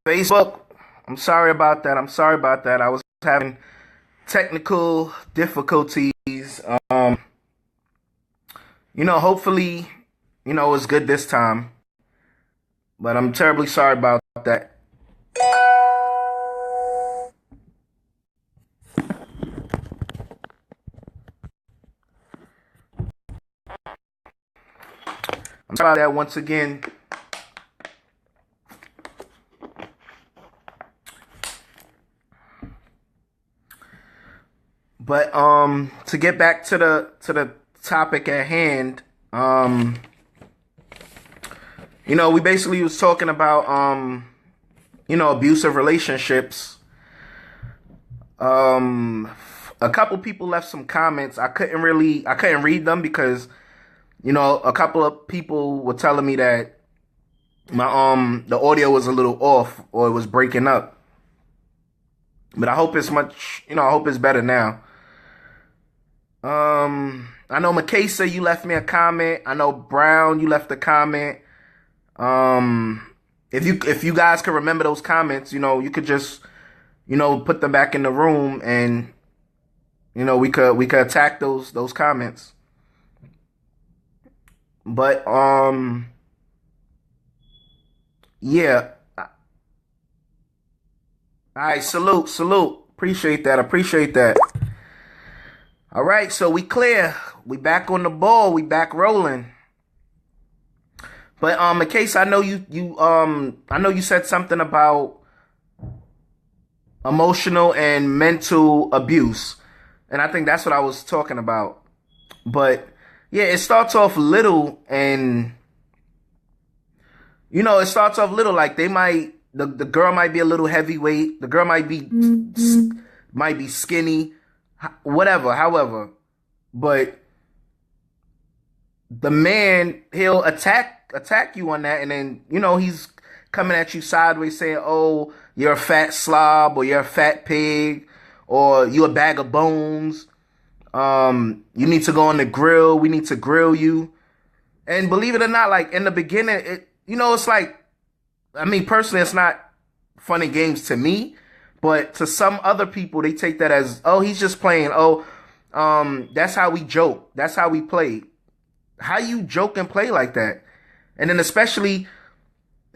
Facebook, I'm sorry about that. I'm sorry about that. I was having technical difficulties. Um, hopefully, it's good this time, but I'm terribly sorry about that. I'm sorry about that once again. But to get back to the topic at hand, we basically was talking about abusive relationships. A couple people left some comments. I couldn't read them because a couple of people were telling me that my the audio was a little off or it was breaking up. But I hope I hope it's better now. I know Makasa, you left me a comment. I know Brown, you left a comment. If you guys can remember those comments, you could just, put them back in the room and, we could attack those comments. But, yeah. All right, salute. Appreciate that. All right, so we clear. We back on the ball. We back rolling. But in case I know you said something about emotional and mental abuse, and I think that's what I was talking about. But yeah, it starts off little, and it starts off little. Like the girl might be a little heavyweight. The girl might be skinny. Whatever, however, but the man, he'll attack you on that, and then he's coming at you sideways saying, "Oh, you're a fat slob, or you're a fat pig, or you a bag of bones. You need to go on the grill. We need to grill you." And believe it or not, like in the beginning, it's like, I mean, personally, it's not fun and games to me. But to some other people, they take that as, oh, he's just playing. Oh, that's how we joke. That's how we play. How you joke and play like that? And then especially,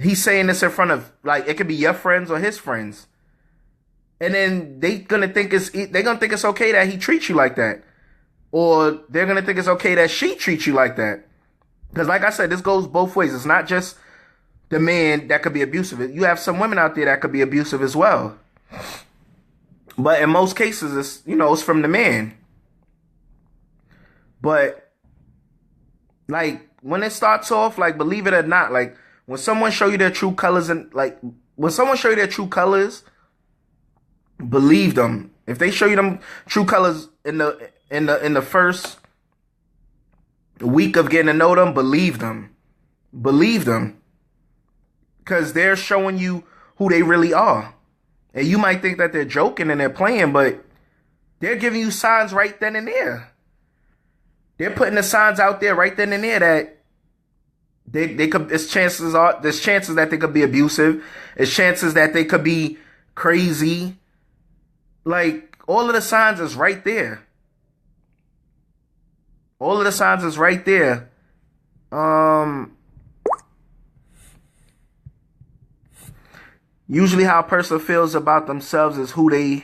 he's saying this in front of, like, it could be your friends or his friends. And then they're gonna think it's okay that he treats you like that, or they're gonna think it's okay that she treats you like that. Because, like I said, this goes both ways. It's not just the man that could be abusive. You have some women out there that could be abusive as well. But in most cases, it's from the man. But like when it starts off, like, believe it or not, like when someone show you their true colors, believe them. If they show you them true colors in the first week of getting to know them, believe them. Because they're showing you who they really are. And you might think that they're joking and they're playing, but they're giving you signs right then and there. They're putting the signs out there right then and there that they could. There's chances that they could be abusive. There's chances that they could be crazy. Like, all of the signs is right there. Usually how a person feels about themselves is who they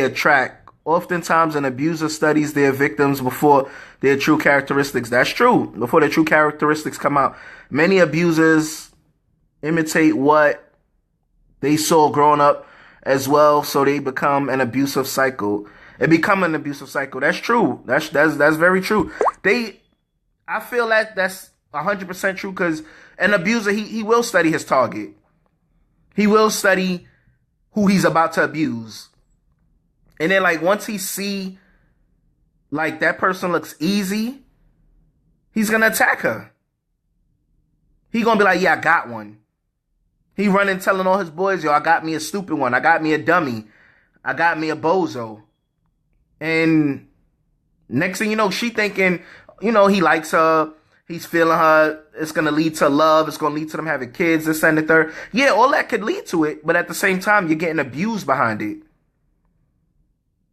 attract. Oftentimes an abuser studies their victims before their true characteristics. That's true. Before their true characteristics come out. Many abusers imitate what they saw growing up as well, so they become an abusive cycle. That's true. That's very true. I feel that that's 100% true, because an abuser, he will study his target. He will study who he's about to abuse. And then, like, once he see, like, that person looks easy, he's going to attack her. He going to be like, yeah, I got one. He running telling all his boys, yo, I got me a stupid one. I got me a dummy. I got me a bozo. And next thing you know, she thinking, he likes her. He's feeling her. It's going to lead to love. It's going to lead to them having kids, this and the third. Yeah, all that could lead to it. But at the same time, you're getting abused behind it.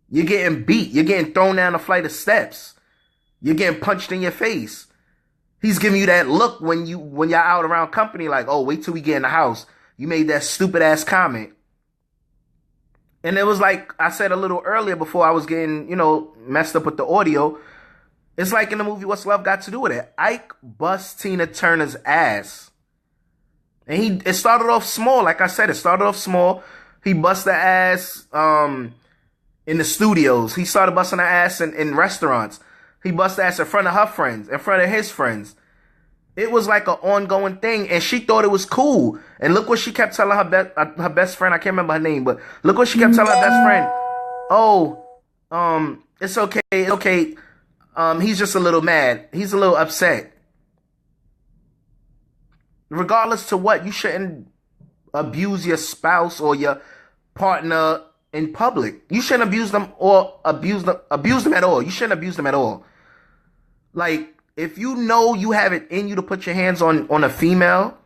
You're getting beat. You're getting thrown down a flight of steps. You're getting punched in your face. He's giving you that look when y'all out around company like, oh, wait till we get in the house. You made that stupid ass comment. And it was like I said a little earlier before I was getting, messed up with the audio. It's like in the movie What's Love Got to Do with It? Ike busts Tina Turner's ass. And it started off small. Like I said, it started off small. He bust the ass in the studios. He started busting her ass in restaurants. He bust the ass in front of her friends, in front of his friends. It was like an ongoing thing, and she thought it was cool. And look what she kept telling her best friend. I can't remember her name, but look what she kept telling her best friend. Oh, it's okay, it's okay. He's just a little mad. He's a little upset. Regardless to what, you shouldn't abuse your spouse or your partner in public. You shouldn't abuse them or abuse them at all. You shouldn't abuse them at all. Like, if you know you have it in you to put your hands on a female,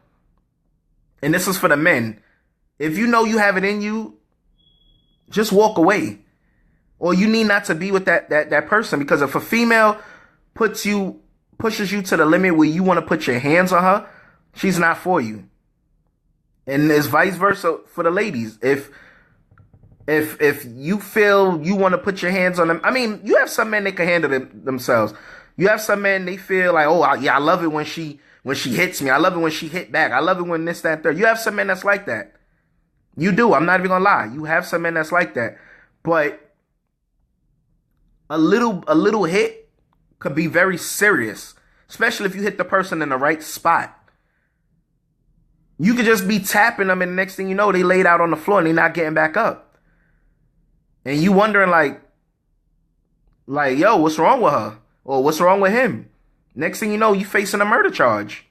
and this is for the men, if you know you have it in you, just walk away. Or you need not to be with that person, because if a female pushes you to the limit where you want to put your hands on her, she's not for you. And it's vice versa for the ladies. If you feel you want to put your hands on them, I mean, you have some men that can handle themselves. You have some men, they feel like, oh, yeah, I love it when she hits me. I love it when she hit back. I love it when this, that, and third. You have some men that's like that. You do. I'm not even gonna lie. You have some men that's like that. But a little hit could be very serious, especially if you hit the person in the right spot. You could just be tapping them, and the next thing you know, they laid out on the floor and they're not getting back up. And you wondering like, yo, what's wrong with her? Or what's wrong with him? Next thing you know, you facing a murder charge.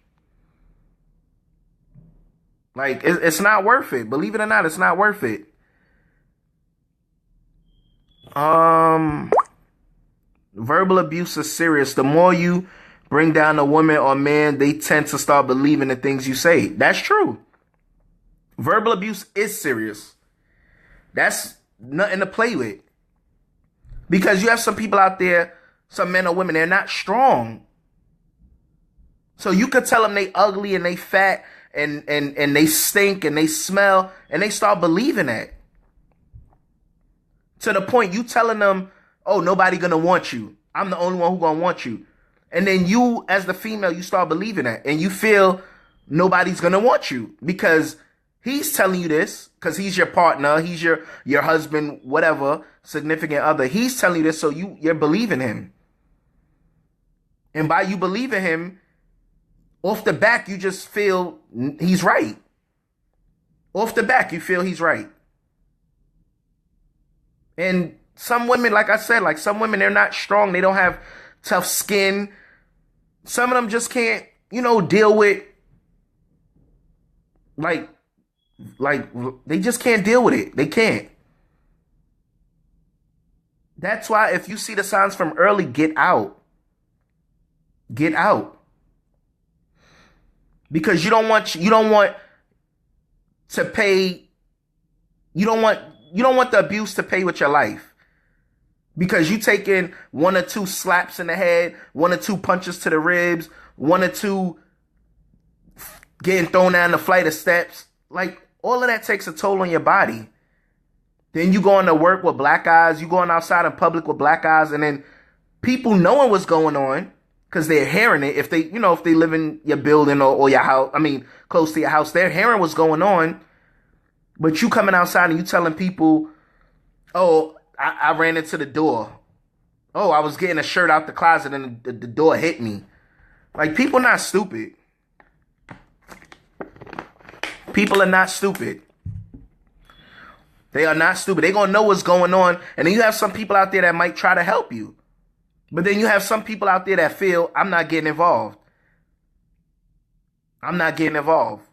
Like, it's not worth it. Believe it or not, it's not worth it. Verbal abuse is serious. The more you bring down a woman or man, they tend to start believing the things you say. That's true. Verbal abuse is serious. That's nothing to play with. Because you have some people out there, some men or women, they're not strong. So you could tell them they ugly and they fat and they stink and they smell, and they start believing that. To the point you telling them, oh, nobody gonna want you. I'm the only one who gonna want you. And then you, as the female, you start believing that. And you feel nobody's gonna want you because he's telling you this, because he's your partner, he's your husband, whatever, significant other. He's telling you this, so you're believing him. And by you believing him, off the back, you just feel he's right. Off the back, you feel he's right. And some women, like I said, like some women, they're not strong. They don't have tough skin. Some of them just can't, deal with, like they just can't deal with it. They can't. That's why if you see the signs from early, get out. Get out. Because you don't want to pay, you don't want the abuse to pay with your life. Because you taking one or two slaps in the head, one or two punches to the ribs, one or two getting thrown down the flight of steps. Like, all of that takes a toll on your body. Then you going to work with black eyes, you going outside in public with black eyes, and then people knowing what's going on, because they're hearing it. If they live in your building or your house, close to your house, they're hearing what's going on. But you coming outside and you telling people, oh, I ran into the door. Oh, I was getting a shirt out the closet and the door hit me. Like, people not stupid. People are not stupid. They are not stupid. They're going to know what's going on. And then you have some people out there that might try to help you. But then you have some people out there that feel, I'm not getting involved. I'm not getting involved.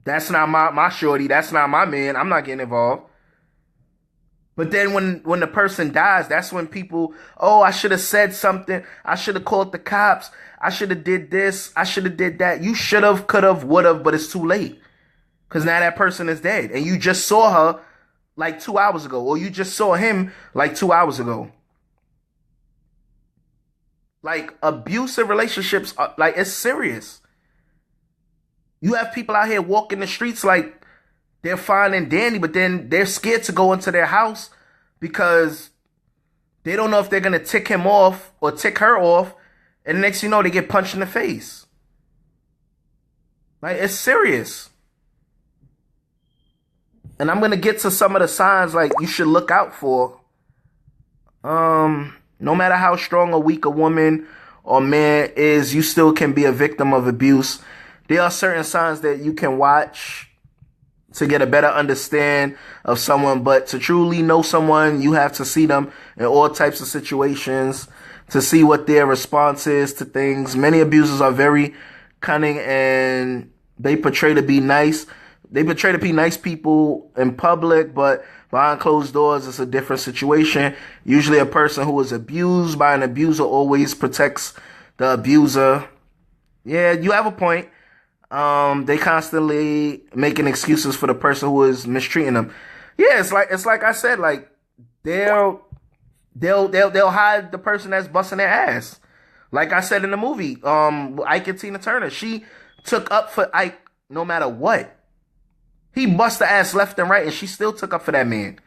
That's not my shorty. That's not my man. I'm not getting involved. But then when the person dies, that's when people, oh, I should have said something. I should have called the cops. I should have did this. I should have did that. You should have, could have, would have, but it's too late. Because now that person is dead. And you just saw her like 2 hours ago. Or you just saw him like 2 hours ago. Like abusive relationships, like it's serious. You have people out here walking the streets like they're fine and dandy, but then they're scared to go into their house because they don't know if they're going to tick him off or tick her off. And the next thing you know, they get punched in the face. Like, it's serious. And I'm going to get to some of the signs like you should look out for. No matter how strong or weak a woman or man is, you still can be a victim of abuse. There are certain signs that you can watch to get a better understand of someone, but to truly know someone, you have to see them in all types of situations to see what their response is to things. Many abusers are very cunning and they portray to be nice. They portray to be nice people in public, but behind closed doors, it's a different situation. Usually a person who is abused by an abuser always protects the abuser. Yeah, you have a point. They constantly making excuses for the person who is mistreating them. Yeah, it's like I said, like they'll hide the person that's busting their ass. Like I said in the movie, Ike and Tina Turner, she took up for Ike no matter what. He bust the ass left and right, and she still took up for that man.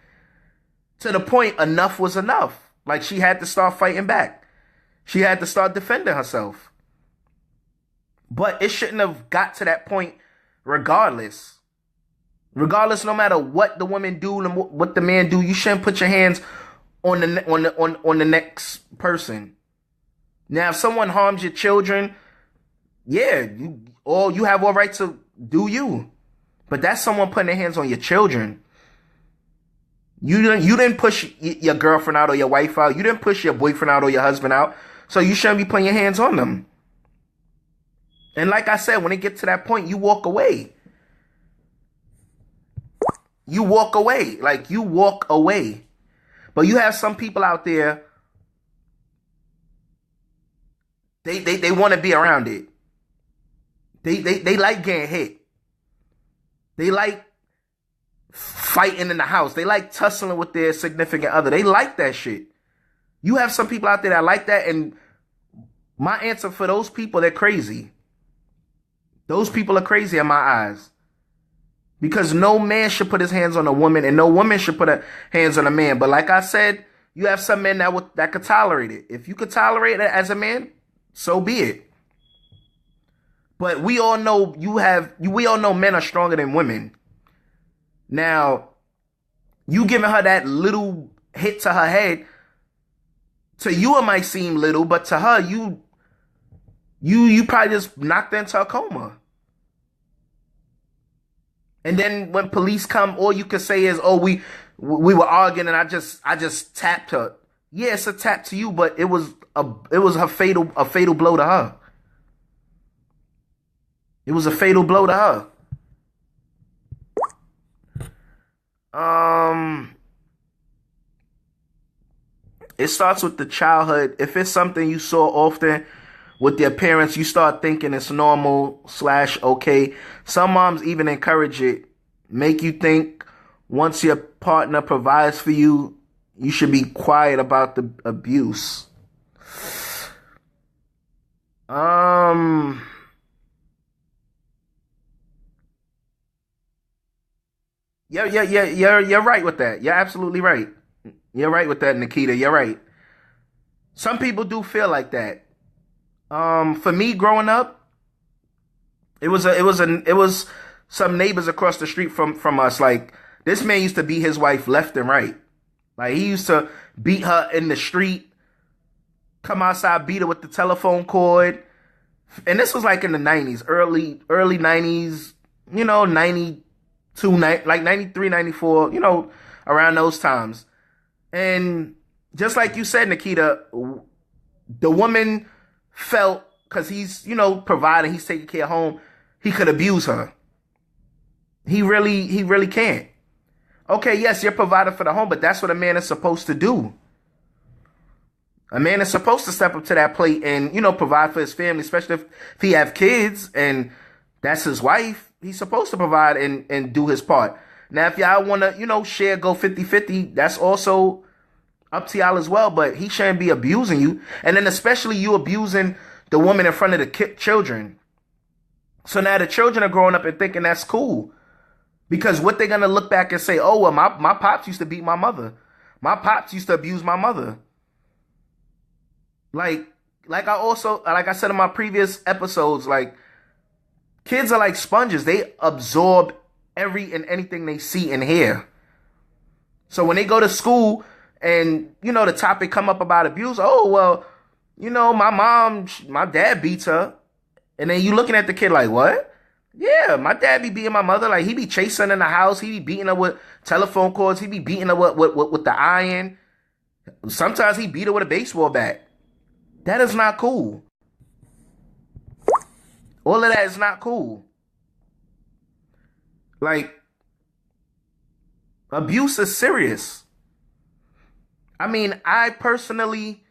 To the point, enough was enough. Like she had to start fighting back. She had to start defending herself. But it shouldn't have got to that point regardless. Regardless, no matter what the woman do and what the man do, you shouldn't put your hands on the next person. Now, if someone harms your children, yeah, you have all right to do you. But that's someone putting their hands on your children. You didn't push your girlfriend out or your wife out. You didn't push your boyfriend out or your husband out. So you shouldn't be putting your hands on them. And like I said, when it gets to that point, you walk away. You walk away. Like, you walk away. But you have some people out there, they want to be around it. They like getting hit. They like fighting in the house. They like tussling with their significant other. They like that shit. You have some people out there that like that, and my answer for those people, they're crazy. Those people are crazy in my eyes. Because no man should put his hands on a woman, and no woman should put her hands on a man. But like I said, you have some men that could tolerate it. If you could tolerate it as a man, so be it. But we all know we all know men are stronger than women. Now, you giving her that little hit to her head, to you it might seem little, but to her, you probably just knocked her into a coma. And then when police come, all you can say is, "Oh, we were arguing, and I just tapped her." Yeah, it's a tap to you, but it was a fatal blow to her. It was a fatal blow to her. It starts with the childhood. If it's something you saw often with their parents, you start thinking it's normal / okay. Some moms even encourage it. Make you think once your partner provides for you, you should be quiet about the abuse. You're right with that. You're absolutely right. You're right with that, Nikita. You're right. Some people do feel like that. For me growing up, it was some neighbors across the street from us. Like, this man used to beat his wife left and right. Like, he used to beat her in the street, come outside, beat her with the telephone cord. And this was like in the 90s, early 90s, 92, like 93, 94, around those times. And just like you said, Nikita, the woman felt, because he's, providing, he's taking care of home, he could abuse her. He really can't. Okay, yes, you're providing for the home, but that's what a man is supposed to do. A man is supposed to step up to that plate and, provide for his family, especially if he have kids and that's his wife. He's supposed to provide and do his part. Now, if y'all want to, share, go 50-50, that's also up to y'all as well. But he shouldn't be abusing you. And then especially you abusing the woman in front of the children. So now the children are growing up and thinking that's cool. Because what they're going to look back and say, oh, well, my pops used to beat my mother. My pops used to abuse my mother. Like I said in my previous episodes, like, kids are like sponges. They absorb every and anything they see and hear. So when they go to school and, the topic come up about abuse, oh, well, my dad beats her. And then you looking at the kid like, what? Yeah, my dad be beating my mother. Like, he be chasing in the house. He be beating her with telephone cords. He be beating her with the iron. Sometimes he beat her with a baseball bat. That is not cool. All of that is not cool. Like, abuse is serious. I mean, I personally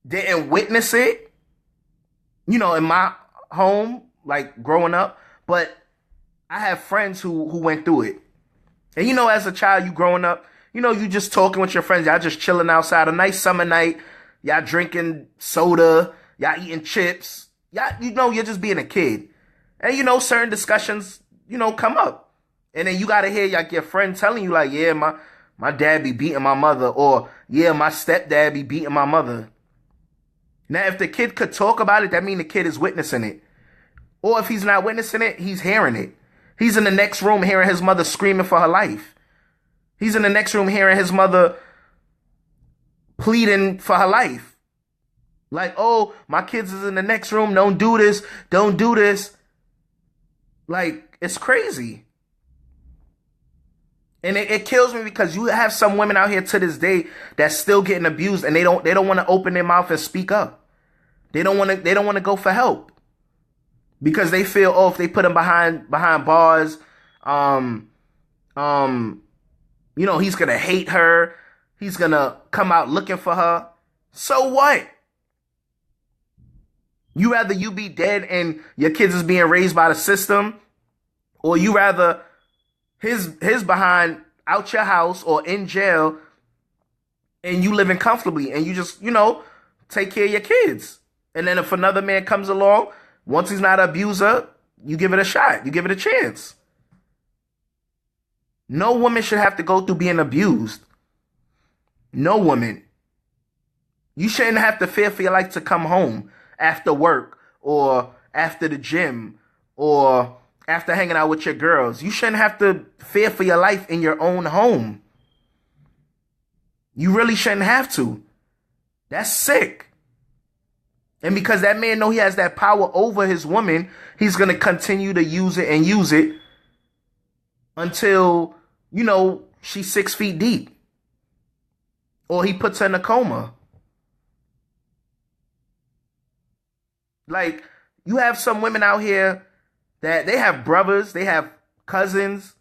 didn't witness it, in my home, like growing up, but I have friends who went through it. And as a child, you growing up, you just talking with your friends, y'all just chilling outside, a nice summer night, y'all drinking soda, y'all eating chips, y'all, you're just being a kid. And certain discussions, come up. And then you gotta hear like your friend telling you like, yeah, my dad be beating my mother, or yeah, my stepdad be beating my mother. Now, if the kid could talk about it, that means the kid is witnessing it. Or if he's not witnessing it, he's hearing it. He's in the next room hearing his mother screaming for her life. He's in the next room hearing his mother pleading for her life. Like, oh, my kids is in the next room. Don't do this. Don't do this. Like, it's crazy. And it kills me because you have some women out here to this day that's still getting abused, and they don't want to open their mouth and speak up. They don't want to go for help because they feel, oh, if they put them behind bars, he's gonna hate her. He's gonna come out looking for her. So what? You rather you be dead and your kids is being raised by the system, or you rather his behind out your house or in jail and you living comfortably and you just, take care of your kids. And then if another man comes along, once he's not an abuser, you give it a shot. You give it a chance. No woman should have to go through being abused. No woman. You shouldn't have to fear for your life to come home after work or after the gym or after hanging out with your girls. You shouldn't have to fear for your life in your own home. You really shouldn't have to. That's sick. And because that man know he has that power over his woman, he's going to continue to use it and use it until, she's 6 feet deep. Or he puts her in a coma. Like, you have some women out here that they have brothers, they have cousins,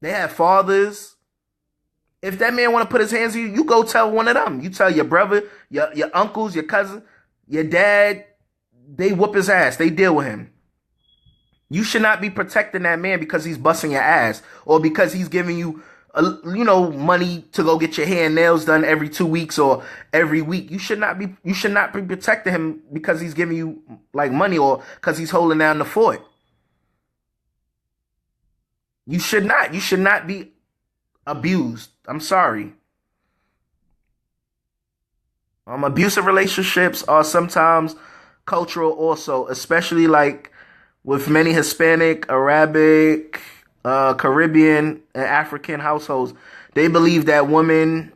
they have fathers. If that man want to put his hands on you, you go tell one of them. You tell your brother, your uncles, your cousin, your dad, they whoop his ass. They deal with him. You should not be protecting that man because he's busting your ass or because he's giving you, money to go get your hair and nails done every 2 weeks or every week. You should not be protecting him because he's giving you like money or because he's holding down the fort. You should not be abused. I'm sorry. Abusive relationships are sometimes cultural also, especially like with many Hispanic, Arabic, Caribbean, and African households. They believe that women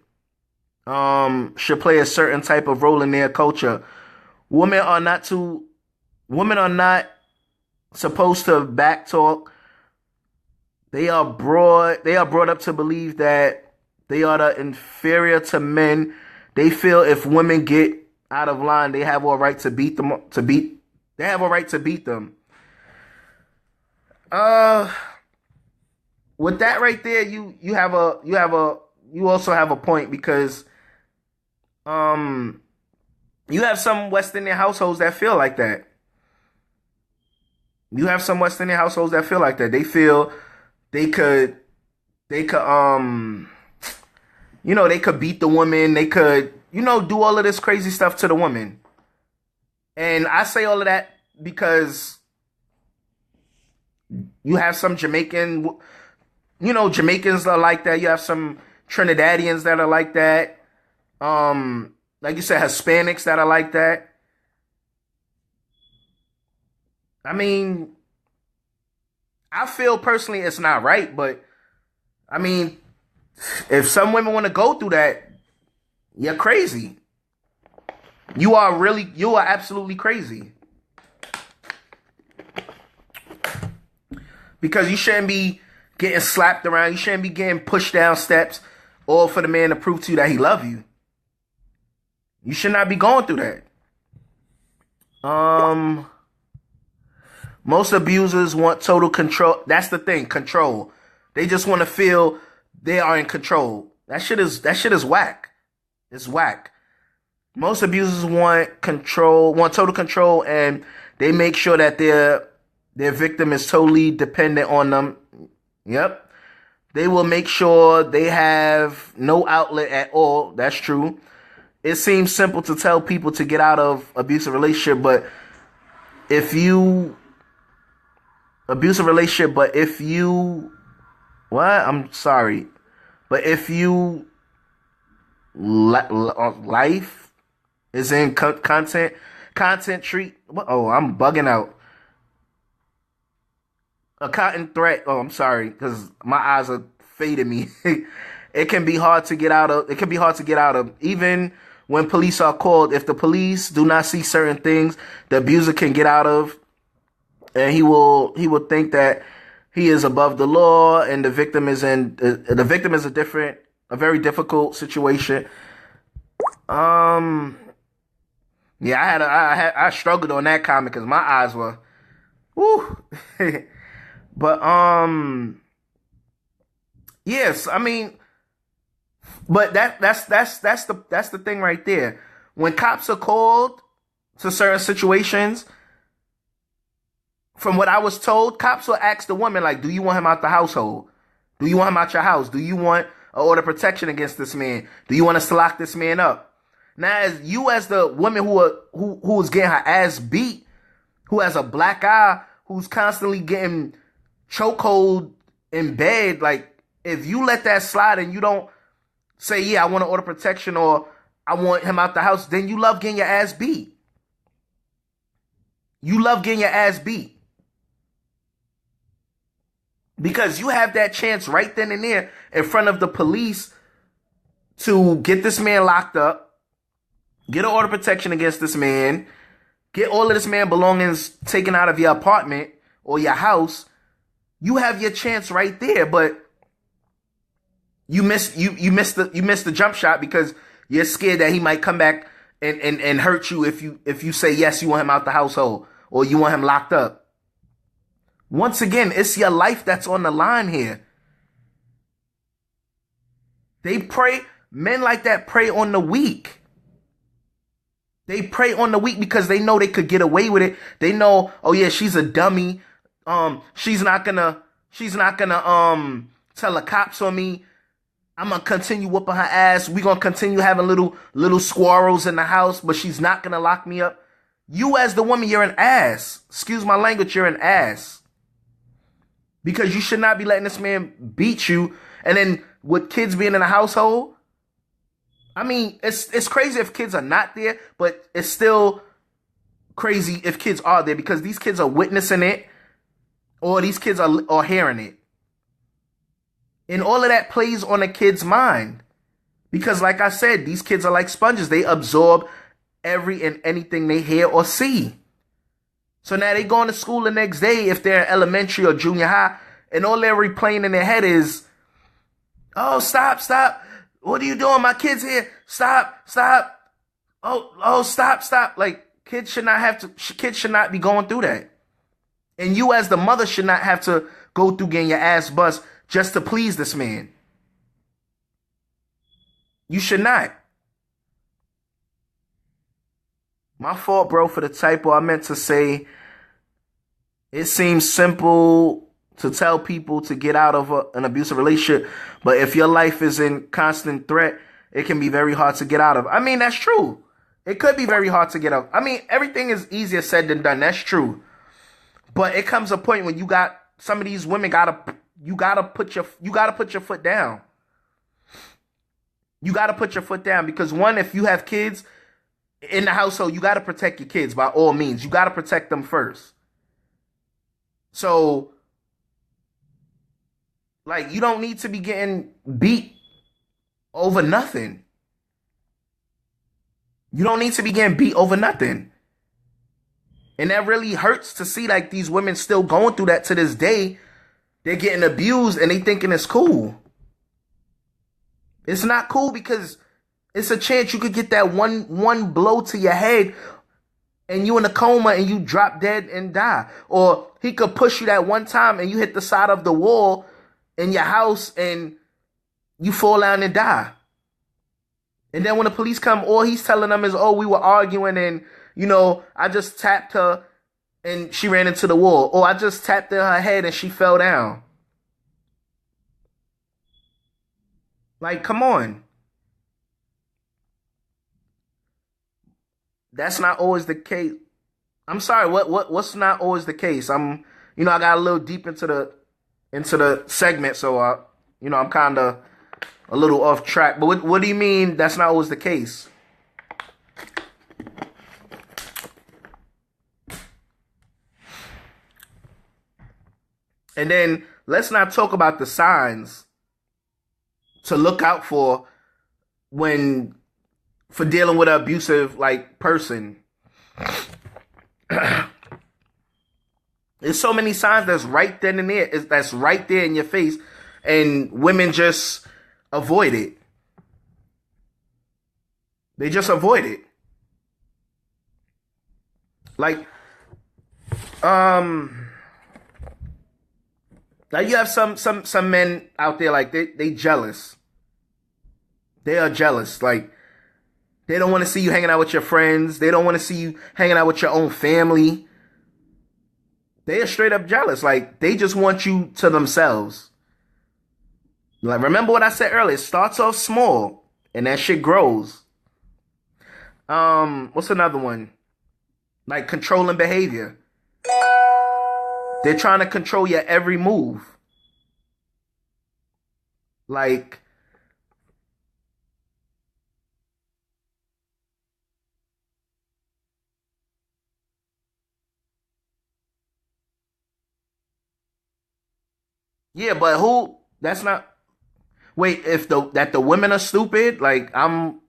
should play a certain type of role in their culture. Women are not supposed to backtalk. They are brought up to believe that they are the inferior to men. They feel if women get out of line, they have all right to beat They have a right to beat them. Uh, with that right there, you also have a point because um you have some West Indian households that feel like that. You have some West Indian households that feel like that. They feel they could they could they could beat the woman, they could, do all of this crazy stuff to the woman. And I say all of that because you have some Jamaicans are like that. You have some Trinidadians that are like that. Like you said, Hispanics that are like that. I mean, I feel personally it's not right, but I mean, if some women want to go through that, you're crazy. You are absolutely crazy. Because you shouldn't be getting slapped around. You shouldn't be getting pushed down steps, all for the man to prove to you that he love you. You should not be going through that. Most abusers want total control. That's the thing, control. They just want to feel they are in control. That shit is whack. It's whack. Most abusers want control, want total control, and they make sure that their victim is totally dependent on them. Yep. They will make sure they have no outlet at all. That's true. It seems simple to tell people to get out of abusive relationship, but if you I'm sorry, but if you life is in content treat. Oh, I'm bugging out. A content threat. Oh, I'm sorry, because my eyes are fading me. It can be hard to get out of. It can be hard to get out of. Even when police are called, if the police do not see certain things, the abuser can get out of, and he will think that he is above the law, and the victim is a very difficult situation. Yeah, I struggled on that comment because my eyes were, woo. But yes, I mean, but that's the thing right there. When cops are called to certain situations, from what I was told, cops will ask the woman, like, do you want him out the household? Do you want him out your house? Do you want an order of protection against this man? Do you want us to lock this man up? Now, as the woman who is getting her ass beat, who has a black eye, who's constantly getting chokehold in bed, like, if you let that slide and you don't say, yeah, I want to order protection or I want him out the house, then you love getting your ass beat. You love getting your ass beat. Because you have that chance right then and there in front of the police to get this man locked up, get an order of protection against this man, get all of this man belongings taken out of your apartment or your house. You have your chance right there, but you missed the jump shot because you're scared that he might come back and hurt you if you say yes, you want him out the household or you want him locked up. Once again, it's your life that's on the line here. Men like that prey on the weak. They prey on the weak because they know they could get away with it. They know, oh yeah, she's a dummy. She's not gonna tell the cops on me. I'm gonna continue whooping her ass. We're gonna continue having little squirrels in the house, but she's not gonna lock me up. You as the woman, you're an ass. Excuse my language, you're an ass. Because you should not be letting this man beat you. And then with kids being in the household, I mean, it's crazy if kids are not there, but it's still crazy if kids are there because these kids are witnessing it or these kids are hearing it. And all of that plays on a kid's mind. Because like I said, these kids are like sponges. They absorb every and anything they hear or see. So now they going to school the next day if they're in elementary or junior high, and all they're replaying in their head is, oh, stop. What are you doing? My kid's here. Stop. Oh, stop. Like, Kids should not have to. Kids should not be going through that. And you, as the mother, should not have to go through getting your ass bust just to please this man. You should not. My fault, bro, for the typo. I meant to say it seems simple to tell people to get out of an abusive relationship, but if your life is in constant threat, it can be very hard to get out of. I mean, that's true. It could be very hard to get out. I mean, everything is easier said than done. That's true. But it comes a point when you got some of these women you gotta put your foot down. You gotta put your foot down because one, if you have kids in the household, you gotta protect your kids by all means. You gotta protect them first. So, like, you don't need to be getting beat over nothing. You don't need to be getting beat over nothing. And that really hurts to see, like, these women still going through that to this day. They're getting abused and they thinking it's cool. It's not cool because it's a chance you could get that one blow to your head and you in a coma and you drop dead and die. Or he could push you that one time and you hit the side of the wall in your house and you fall down and die. And then when the police come, all he's telling them is, oh, we were arguing and, you know, I just tapped her and she ran into the wall. Or I just tapped her head and she fell down. Like, come on. That's not always the case. I'm sorry, what's not always the case? I got a little deep into the segment, so I'm kind of a little off track. But what do you mean that's not always the case? And then let's not talk about the signs to look out for dealing with an abusive person. There's so many signs that's right then and there. That's right there in your face, and women just avoid it. They just avoid it. Like you have some men out there, like, they jealous. They are jealous. Like, they don't want to see you hanging out with your friends. They don't want to see you hanging out with your own family. They are straight up jealous. Like, they just want you to themselves. Like, remember what I said earlier. It starts off small and that shit grows. What's another one? Like, controlling behavior. They're trying to control your every move. Like, yeah, but who? That's not. Wait, that the women are stupid? Like, I'm.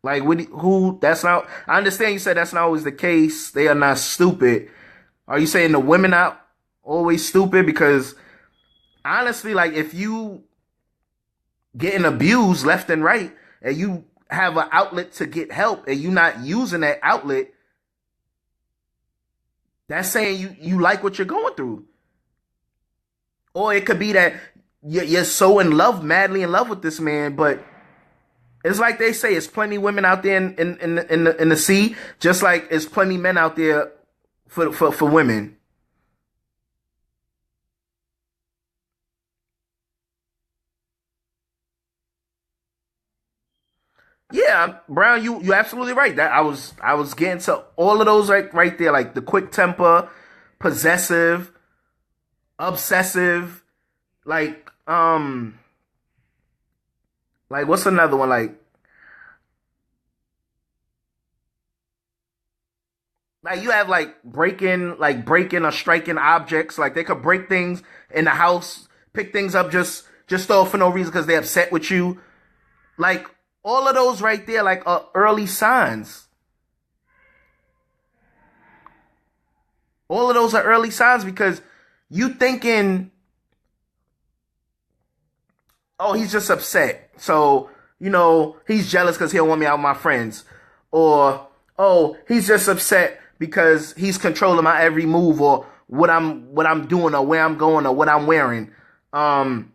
Like, who? That's not. I understand you said that's not always the case. They are not stupid. Are you saying the women are always stupid? Because honestly, like, if you getting abused left and right and you have an outlet to get help and you not using that outlet, that's saying you like what you're going through. Or it could be that you're so madly in love with this man, but it's like they say, it's plenty women out there in the sea, just like it's plenty men out there for women. Yeah, Brown, you absolutely right. That I was getting to all of those right there, like the quick temper, possessive, obsessive, like what's another one? Like you have breaking or striking objects. Like they could break things in the house, pick things up just off for no reason because they're upset with you. Like all of those right there, like early signs. All of those are early signs because you thinking, oh, he's just upset. So, he's jealous because he don't want me out with my friends. Or, oh, he's just upset because he's controlling my every move or what I'm doing or where I'm going or what I'm wearing. Um,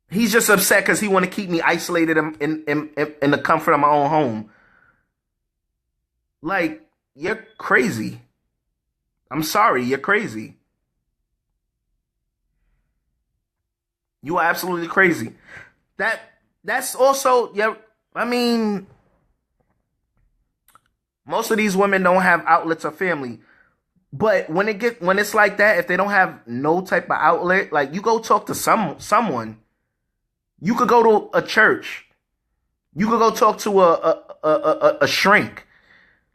he's just upset because he want to keep me isolated in the comfort of my own home. Like, you're crazy. I'm sorry, you're crazy. You are absolutely crazy. That that's also yeah. I mean, most of these women don't have outlets or family. But when it's like that, if they don't have no type of outlet, like you go talk to someone. You could go to a church. You could go talk to a shrink.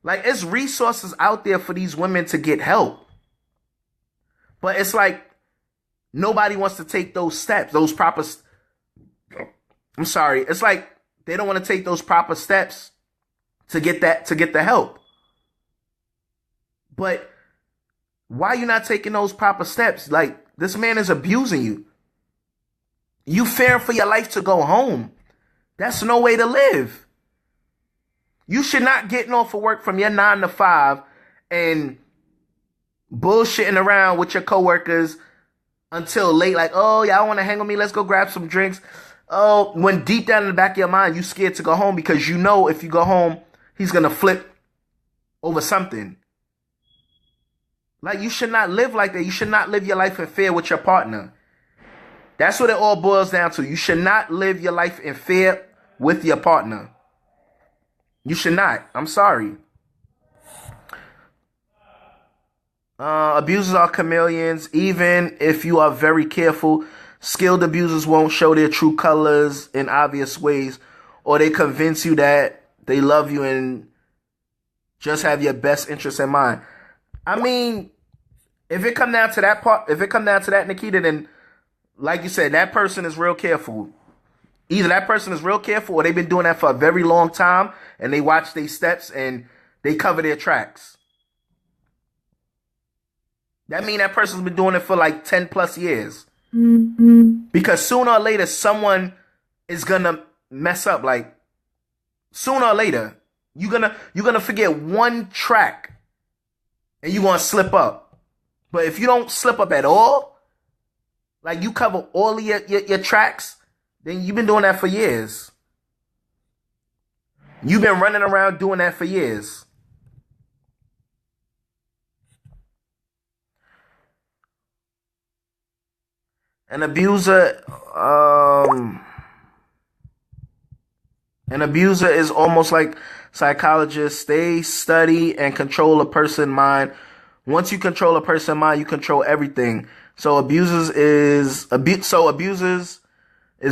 Like it's resources out there for these women to get help. But it's like nobody wants to take those steps, those proper. I'm sorry. It's like they don't want to take those proper steps to get the help. But why are you not taking those proper steps? Like this man is abusing you. You fearing for your life to go home. That's no way to live. You should not getting off of work from your 9 to 5 and bullshitting around with your coworkers until late. Like, oh, y'all want to hang with me? Let's go grab some drinks. Oh, when deep down in the back of your mind, you scared to go home because you know if you go home, he's going to flip over something. Like, you should not live like that. You should not live your life in fear with your partner. That's what it all boils down to. You should not live your life in fear with your partner. You should not. I'm sorry. Abusers are chameleons. Even if you are very careful, skilled abusers won't show their true colors in obvious ways, or they convince you that they love you and just have your best interest in mind. I mean, if it come down to that part, if it come down to that, Nikita, then like you said, that person is real careful. Either that person is real careful or they've been doing that for a very long time and they watch their steps and they cover their tracks. That means that person's been doing it for like 10 plus years. Mm-hmm. Because sooner or later, someone is going to mess up. Like, sooner or later, you're gonna forget one track and you're going to slip up. But if you don't slip up at all, like you cover all of your tracks, then you've been doing that for years. You've been running around doing that for years. An abuser, is almost like psychologists. They study and control a person's mind. Once you control a person's mind, you control everything. So abusers is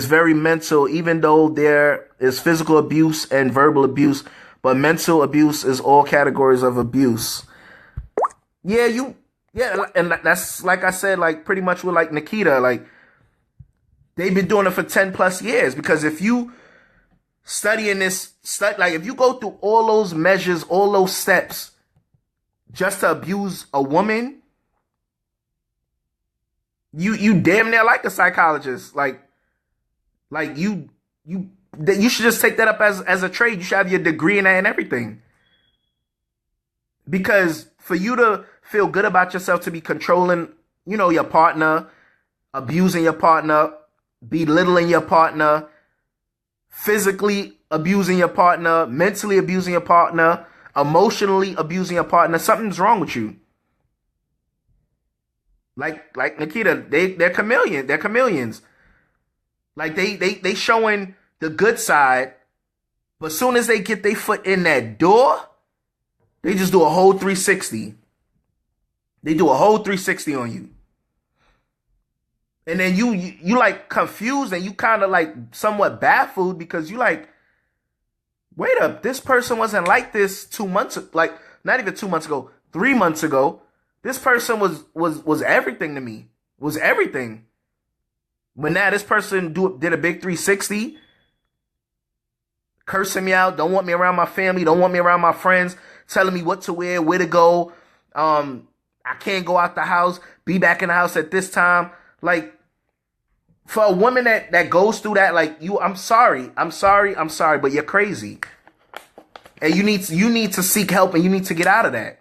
very mental, even though there is physical abuse and verbal abuse, but mental abuse is all categories of abuse. Yeah, and that's like I said, like pretty much with like Nikita, like they've been doing it for 10 plus years. Because if you like if you go through all those measures, all those steps just to abuse a woman, you damn near like a psychologist. Like you should just take that up as a trade. You should have your degree in that and everything. Because for you to feel good about yourself, to be controlling, your partner, abusing your partner, belittling your partner, physically abusing your partner, mentally abusing your partner, emotionally abusing your partner, something's wrong with you. Like Nikita, they're chameleon. They're chameleons. Like they showing the good side, but as soon as they get their foot in that door, they just do a whole 360. They do a whole 360 on you. And then you like confused and you kind of like somewhat baffled because you like, wait up, this person wasn't like this 2 months, like not even 2 months ago, 3 months ago. This person was everything to me. Was everything. But now this person did a big 360, cursing me out, don't want me around my family, don't want me around my friends, telling me what to wear, where to go. I can't go out the house, be back in the house at this time. Like, for a woman that goes through that, like, I'm sorry, but you're crazy. And you need to seek help, and you need to get out of that.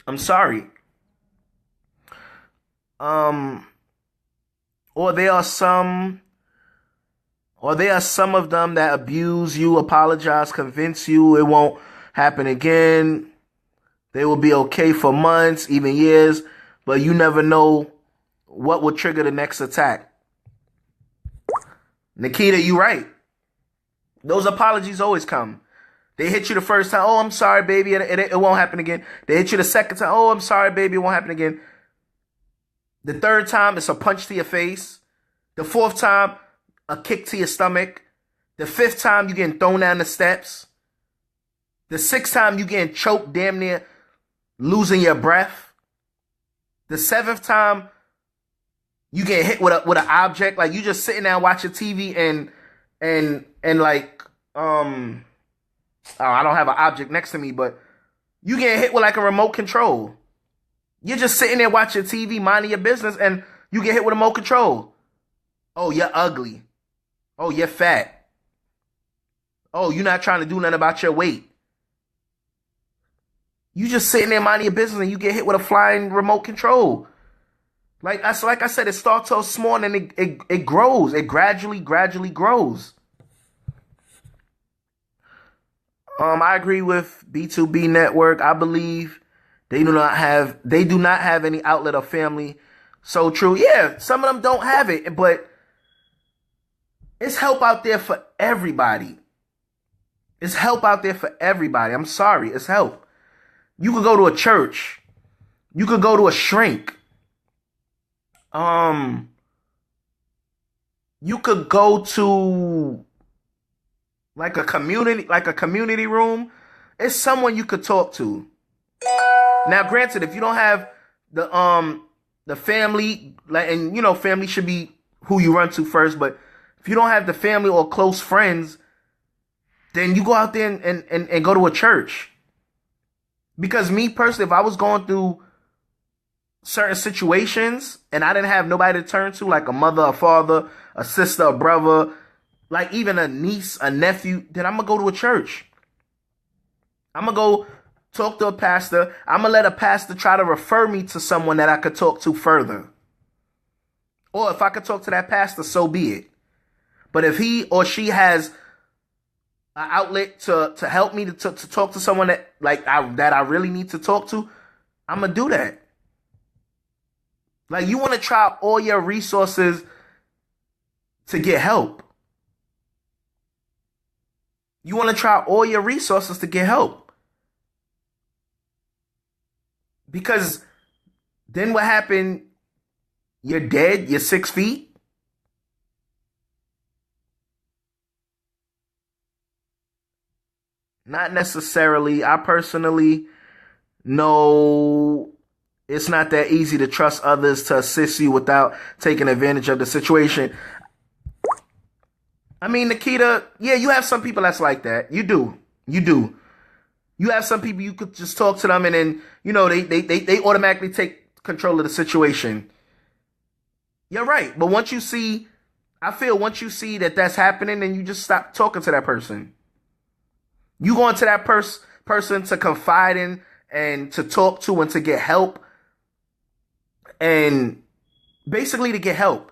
I'm sorry. Or there are some of them that abuse you, apologize, convince you it won't happen again. They will be okay for months, even years, but you never know what will trigger the next attack. Nikita, you right. Those apologies always come. They hit you the first time. Oh, I'm sorry, baby. It won't happen again. They hit you the second time. Oh, I'm sorry, baby. It won't happen again. The third time, it's a punch to your face. The fourth time, a kick to your stomach. The fifth time, you getting thrown down the steps. The sixth time, you getting choked, damn near losing your breath. The seventh time, you get hit with an object. Like, you just sitting there watching TV and like, I don't have an object next to me, but you get hit with like a remote control. You're just sitting there watching TV, minding your business, and you get hit with a remote control. Oh, you're ugly. Oh, you're fat. Oh, you're not trying to do nothing about your weight. You just sitting there minding your business, and you get hit with a flying remote control. Like I said, it starts so small, and it grows. It gradually grows. I agree with B2B Network. I believe they do not have any outlet or family. So true. Yeah, some of them don't have it, but it's help out there for everybody. It's help out there for everybody. I'm sorry. It's help. You could go to a church. You could go to a shrink. You could go to like a community room. It's someone you could talk to. Now, granted, if you don't have the family, and you know, family should be who you run to first, but if you don't have the family or close friends, then you go out there and go to a church. Because me personally, if I was going through certain situations and I didn't have nobody to turn to, like a mother, a father, a sister, a brother, like even a niece, a nephew, then I'm going to go to a church. I'm going to go talk to a pastor. I'm going to let a pastor try to refer me to someone that I could talk to further. Or if I could talk to that pastor, so be it. But if he or she has an outlet to help me to talk to someone that I really need to talk to, I'm going to do that. Like, you want to try all your resources to get help. You want to try all your resources to get help. Because then what happened? You're dead. You're 6 feet. Not necessarily. I personally know it's not that easy to trust others to assist you without taking advantage of the situation. I mean, Nikita, yeah, you have some people that's like that. You do. You have some people you could just talk to them and then, you know, they automatically take control of the situation. You're right. But once you see that that's happening, then you just stop talking to that person. You go into that person to confide in and to talk to and to get help. And basically to get help.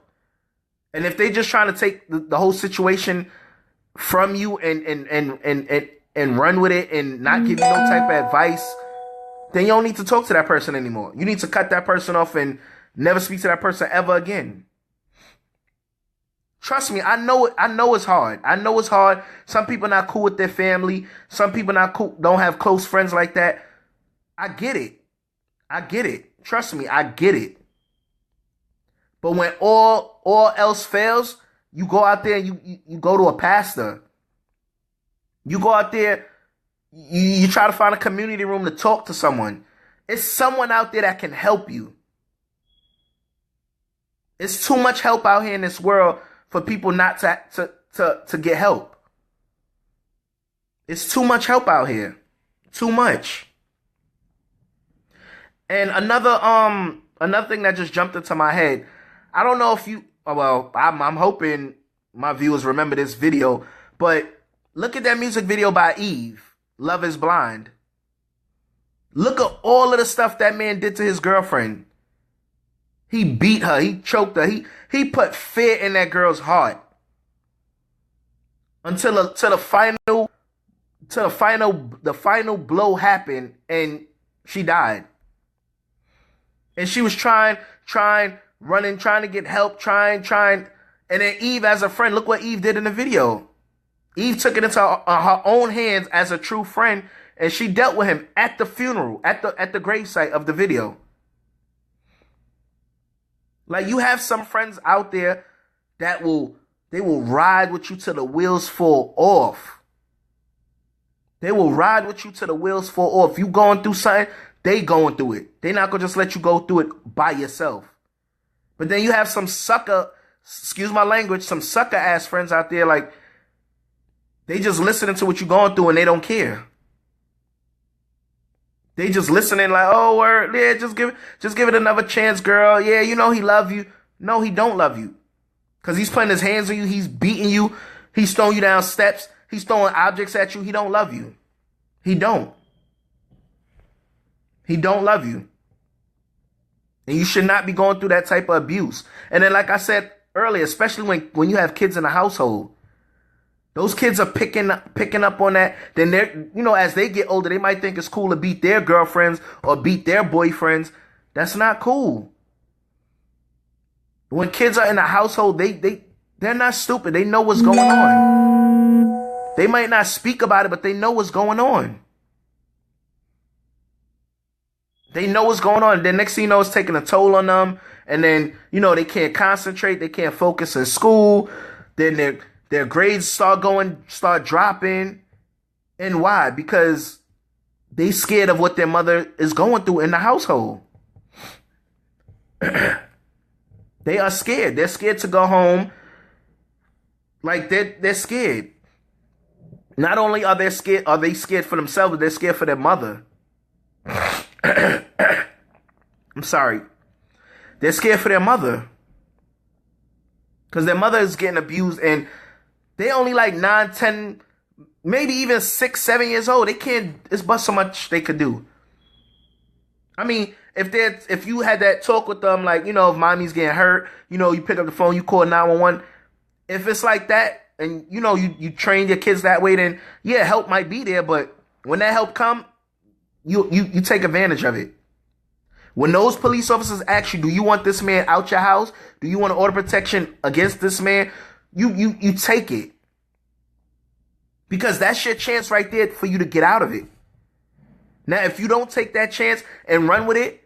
And if they just trying to take the whole situation from you and run with it and not give you no type of advice, then you don't need to talk to that person anymore. You need to cut that person off and never speak to that person ever again. Trust me, I know it's hard. I know it's hard. Some people not cool with their family. Some people not cool, don't have close friends like that. I get it. Trust me, I get it. But when all else fails, you go out there and you go to a pastor. You go out there, you try to find a community room to talk to someone. It's someone out there that can help you. It's too much help out here in this world for people not to get help. It's too much help out here. Too much. And another thing that just jumped into my head. I don't know if I'm hoping my viewers remember this video, But look at that music video by Eve, Love is Blind. Look at all of the stuff that man did to his girlfriend. He beat her. He choked her. He put fear in that girl's heart until the final blow happened and she died. And she was trying, running, trying to get help, trying. And then Eve, as a friend, look what Eve did in the video. Eve took it into her own hands as a true friend, and she dealt with him at the funeral, at the gravesite of the video. Like, you have some friends out there that will ride with you till the wheels fall off. They will ride with you till the wheels fall off. You going through something, they going through it. They not gonna just let you go through it by yourself. But then you have some sucker, excuse my language, some sucker ass friends out there, like, they just listening to what you're going through and they don't care. They just listening like, oh, word, yeah, just give it another chance, girl. Yeah, you know he love you. No, he don't love you. Because he's putting his hands on you. He's beating you. He's throwing you down steps. He's throwing objects at you. He don't love you. He don't. He don't love you. And you should not be going through that type of abuse. And then, like I said earlier, especially when you have kids in the household, those kids are picking up on that. Then they're, you know, as they get older, they might think it's cool to beat their girlfriends or beat their boyfriends. That's not cool. When kids are in the household, they're not stupid. They know what's going on. They might not speak about it, but they know what's going on. They know what's going on. Then next thing you know, it's taking a toll on them. And then, you know, they can't concentrate. They can't focus in school. Then their grades start dropping. And why? Because they scared of what their mother is going through in the household. They are scared. They're scared to go home. Like, they're scared. Not only are they scared for themselves, but they're scared for their mother. I'm sorry. They're scared for their mother. Because their mother is getting abused, and they only like 9, 10, maybe even 6, 7 years old. They can't, it's but so much they could do. I mean, if you had that talk with them, like, you know, if mommy's getting hurt, you know, you pick up the phone, you call 911. If it's like that, and, you know, you train your kids that way, then, yeah, help might be there. But when that help come, you take advantage of it. When those police officers ask you, do you want this man out your house? Do you want to order protection against this man? You take it. Because that's your chance right there for you to get out of it. Now, if you don't take that chance and run with it,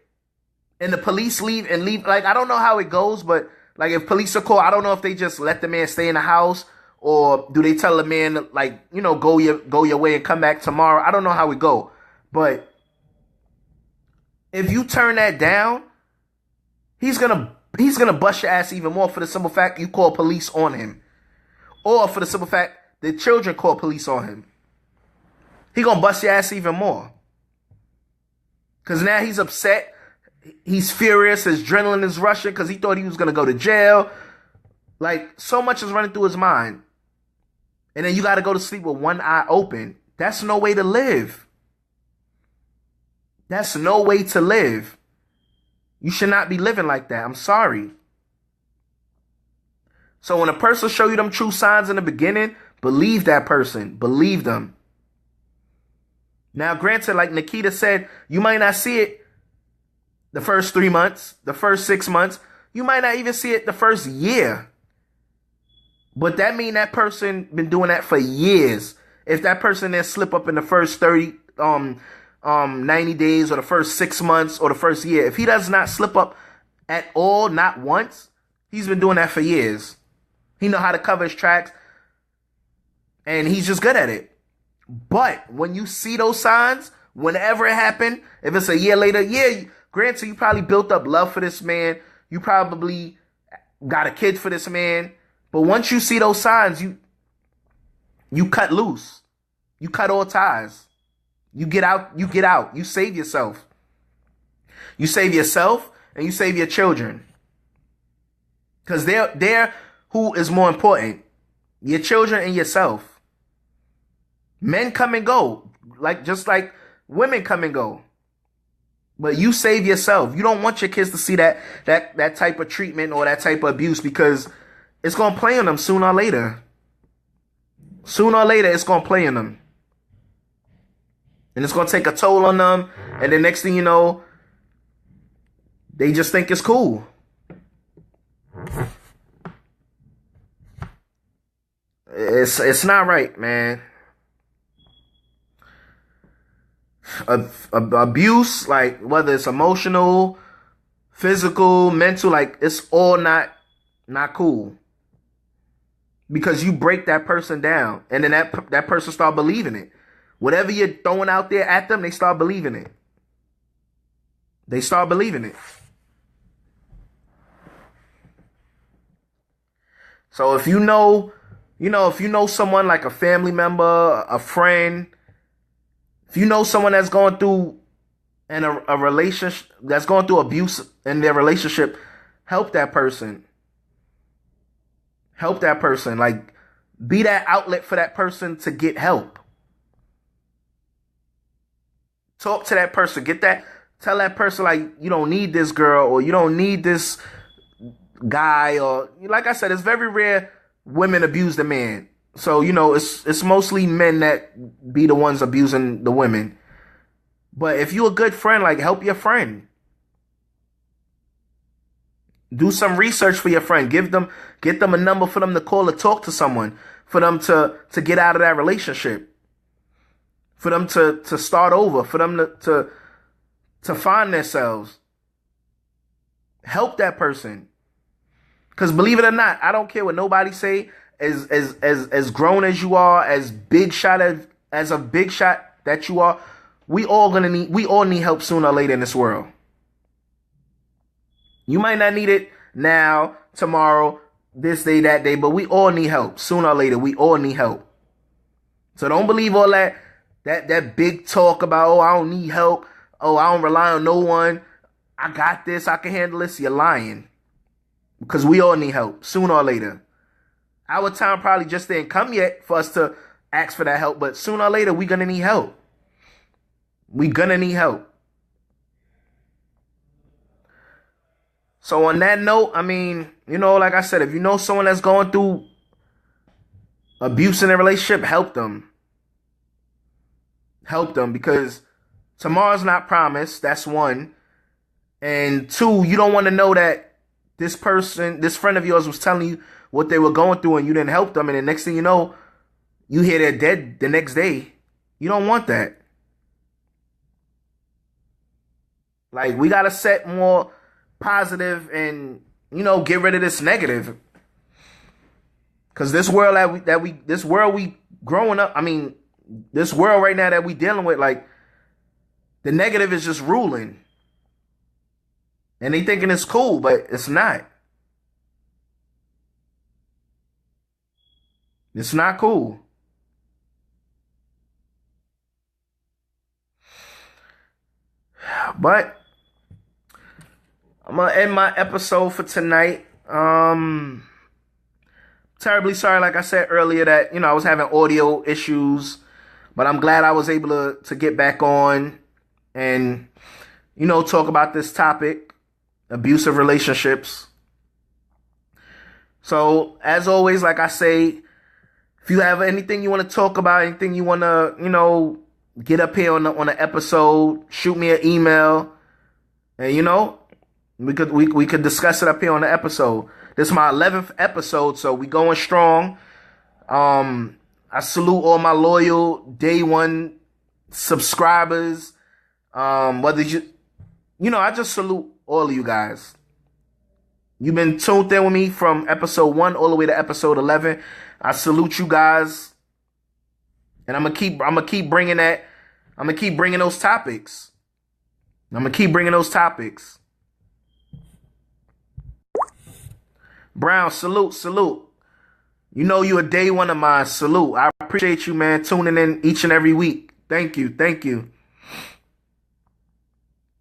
and the police leave, like, I don't know how it goes, but, like, if police are called, I don't know if they just let the man stay in the house, or do they tell the man, like, you know, go your way and come back tomorrow? I don't know how it go. But if you turn that down, he's gonna bust your ass even more for the simple fact you call police on him. Or for the simple fact the children call police on him. He gonna bust your ass even more. Because now he's upset. He's furious. His adrenaline is rushing because he thought he was gonna go to jail. Like, so much is running through his mind. And then you gotta go to sleep with one eye open. That's no way to live. That's no way to live. You should not be living like that. I'm sorry. So when a person show you them true signs in the beginning, believe that person. Believe them. Now, granted, like Nikita said, you might not see it the first 3 months, the first 6 months. You might not even see it the first year. But that mean that person been doing that for years. If that person then slip up in the first 90 days or the first 6 months or the first year, if he does not slip up at all, not once, he's been doing that for years. He know how to cover his tracks, and he's just good at it. But when you see those signs, whenever it happened, if it's a year later, yeah, granted, you probably built up love for this man. You probably got a kid for this man. But once you see those signs, you cut loose. You cut all ties. You get out. You save yourself. You save yourself and you save your children. Because they're who is more important, your children and yourself. Men come and go, like just like women come and go. But you save yourself. You don't want your kids to see that type of treatment or that type of abuse, because it's gonna play on them sooner or later. Sooner or later, it's gonna play on them, and it's gonna take a toll on them. And the next thing you know, they just think it's cool. It's not right, man. Abuse, like whether it's emotional, physical, mental, like it's all not cool, because you break that person down, and then that person start believing it. Whatever you're throwing out there at them, they start believing it. They start believing it. So if you know someone like a family member, a friend, if you know someone that's going through a relationship, that's going through abuse in their relationship, help that person. Help that person. Like, be that outlet for that person to get help. Talk to that person. Tell that person, like, you don't need this girl, or you don't need this guy, or like I said, it's very rare women abuse the man. So, it's mostly men that be the ones abusing the women. But if you a good friend, like, help your friend. Do some research for your friend. Get them a number for them to call or talk to someone, for them to get out of that relationship. For them to start over, for them to find themselves. Help that person. Because believe it or not, I don't care what nobody say. As grown as you are, as big shot as a big shot that you are, we all need help sooner or later in this world. You might not need it now, tomorrow, this day, that day, but we all need help sooner or later. We all need help. So don't believe all that big talk about, oh, I don't need help. Oh, I don't rely on no one. I got this. I can handle this. You're lying. Because we all need help sooner or later. Our time probably just didn't come yet for us to ask for that help, but sooner or later, we're going to need help. We're going to need help. So on that note, I mean, like I said, if you know someone that's going through abuse in a relationship, help them. Help them, because tomorrow's not promised. That's one. And two, you don't want to know that this friend of yours was telling you what they were going through and you didn't help them. And the next thing you know, you hear they're dead the next day. You don't want that. Like, we got to set more positive and, get rid of this negative. Because this world this world we growing up, I mean, this world right now that we dealing with, like, the negative is just ruling. And they thinking it's cool, but it's not. It's not cool. But I'm going to end my episode for tonight. Terribly sorry, like I said earlier, that, I was having audio issues. But I'm glad I was able to get back on and, talk about this topic, abusive relationships. So, as always, like I say, if you have anything you want to talk about, anything you want to, get up here on the episode, shoot me an email, and we could discuss it up here on the episode. This is my 11th episode, so we going strong. I salute all my loyal day one subscribers. Whether I just salute all of you guys. You've been tuned in with me from episode 1 all the way to episode 11. I salute you guys, and I'm gonna keep bringing that. I'm gonna keep bringing those topics. Brown, salute. You a day one of mine. Salute. I appreciate you, man, tuning in each and every week. Thank you.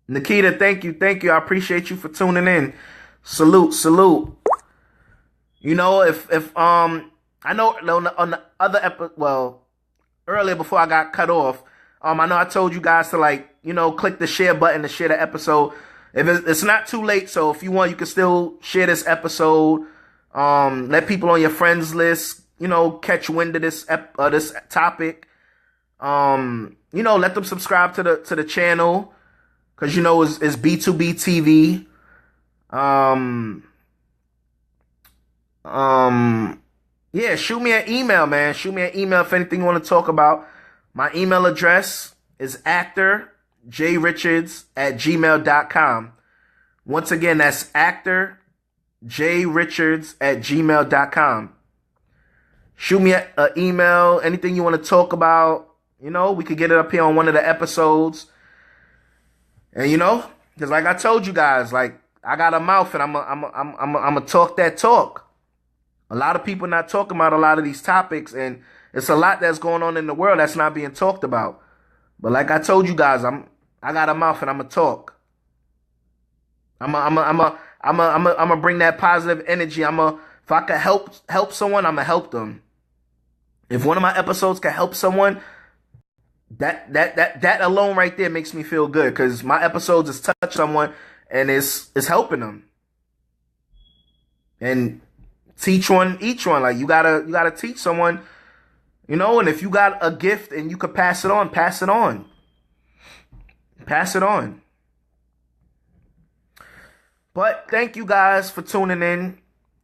Nikita, thank you. I appreciate you for tuning in. Salute. If I know on the other episode, well, earlier before I got cut off. I know I told you guys to, like, click the share button to share the episode. If it's not too late, so if you want, you can still share this episode. Let people on your friends list, catch wind of this this topic. Let them subscribe to the channel, because it's B2B TV. Yeah, shoot me an email, man. Shoot me an email if anything you want to talk about. My email address is actorjrichards@gmail.com. Once again, that's actorjrichards@gmail.com. Shoot me an email, anything you want to talk about. We could get it up here on one of the episodes. And because like I told you guys, like, I got a mouth and I'm a talk that talk. A lot of people not talking about a lot of these topics, and it's a lot that's going on in the world that's not being talked about. But like I told you guys, I got a mouth and I'm a talk. I'm a bring that positive energy. If I could help someone, I'm gonna help them. If one of my episodes can help someone, that alone right there makes me feel good, because my episodes has touched someone and it's helping them. And teach each one. Like, you gotta teach someone, and if you got a gift and you could pass it on, pass it on. Pass it on. But thank you guys for tuning in.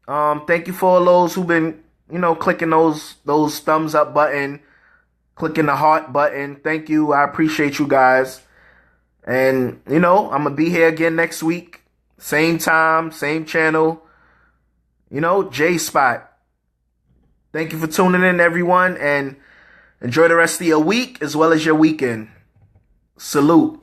Thank you for all those who've been, clicking those thumbs up button, clicking the heart button. Thank you. I appreciate you guys. And, I'm going to be here again next week. Same time, same channel. J-Spot. Thank you for tuning in, everyone. And enjoy the rest of your week as well as your weekend. Salute.